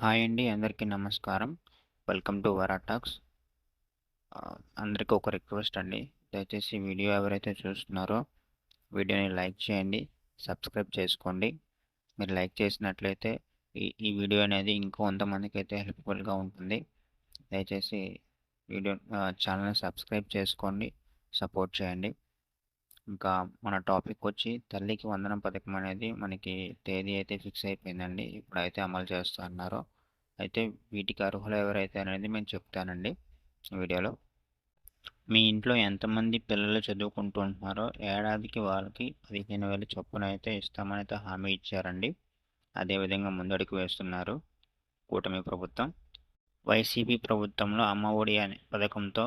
Hi అండి, అందరికీ నమస్కారం. Welcome to Vara Talks. అందరికీ ఒక రిక్వెస్ట్ అండి. దయచేసి వీడియో ఎవరైతే చూస్తున్నారో వీడియోని లైక్ చేయండి, సబ్స్క్రైబ్ చేసుకోండి. మీరు లైక్ చేసినట్లయితే ఈ వీడియో అనేది ఇంకొంతమందికి అయితే హెల్ప్ఫుల్గా ఉంటుంది. దయచేసి ఛానల్ని సబ్స్క్రైబ్ చేసుకోండి, సపోర్ట్ చేయండి. ఇంకా మన టాపిక్ వచ్చి తల్లికి వందనం పథకం అనేది మనకి తేదీ అయితే ఫిక్స్ అయిపోయిందండి. ఇప్పుడైతే అమలు చేస్తున్నారు. అయితే వీటికి అర్హులు ఎవరైతే అనేది నేను చెప్తానండి వీడియోలో. మీ ఇంట్లో ఎంతమంది పిల్లలు చదువుకుంటూ ఉంటున్నారో ఏడాదికి వాళ్ళకి 15,000 చొప్పున అయితే ఇస్తామని అయితే హామీ ఇచ్చారండి. అదేవిధంగా ముందడుగు వేస్తున్నారు కూటమి ప్రభుత్వం. వైసీపీ ప్రభుత్వంలో అమ్మ ఒడి అనే పథకంతో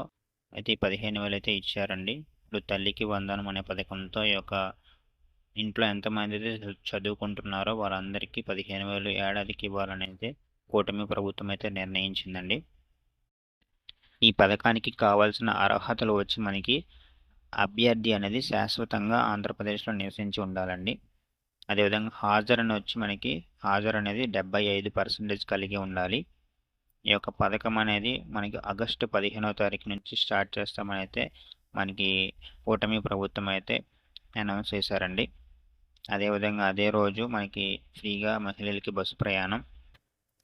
అయితే 15,000 అయితే ఇచ్చారండి. ఇప్పుడు తల్లికి వందనం అనే పథకంతో ఈ యొక్క ఇంట్లో ఎంతమంది అయితే చదువుకుంటున్నారో వాళ్ళందరికీ 15,000 ఏడాదికి ఇవ్వాలనేది కూటమి ప్రభుత్వం అయితే నిర్ణయించిందండి. ఈ పథకానికి కావాల్సిన అర్హతలు వచ్చి మనకి అభ్యర్థి అనేది శాశ్వతంగా ఆంధ్రప్రదేశ్లో నివసించి ఉండాలండి. అదేవిధంగా హాజరు అనేది 75% కలిగి ఉండాలి. ఈ యొక్క పథకం అనేది మనకి ఆగస్టు 15వ తారీఖు నుంచి స్టార్ట్ చేస్తామని అయితే మనకి కూటమి ప్రభుత్వం అయితే అనౌన్స్ చేశారండి. అదేవిధంగా అదే రోజు మనకి ఫ్రీగా మహిళలకి బస్సు ప్రయాణం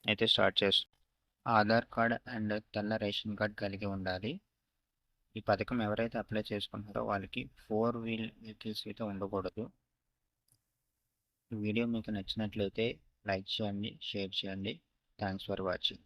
అయితే స్టార్ట్ చేస్తుంది. ఆధార్ కార్డ్ అండ్ తెల్ల రేషన్ కార్డ్ కలిగి ఉండాలి. ఈ పథకం ఎవరైతే అప్లై చేసుకుంటారో వాళ్ళకి 4 వీల్ వెహికల్స్ అయితే ఉండకూడదు. ఈ వీడియో మీకు నచ్చినట్లయితే లైక్ చేయండి, షేర్ చేయండి. Thanks for watching.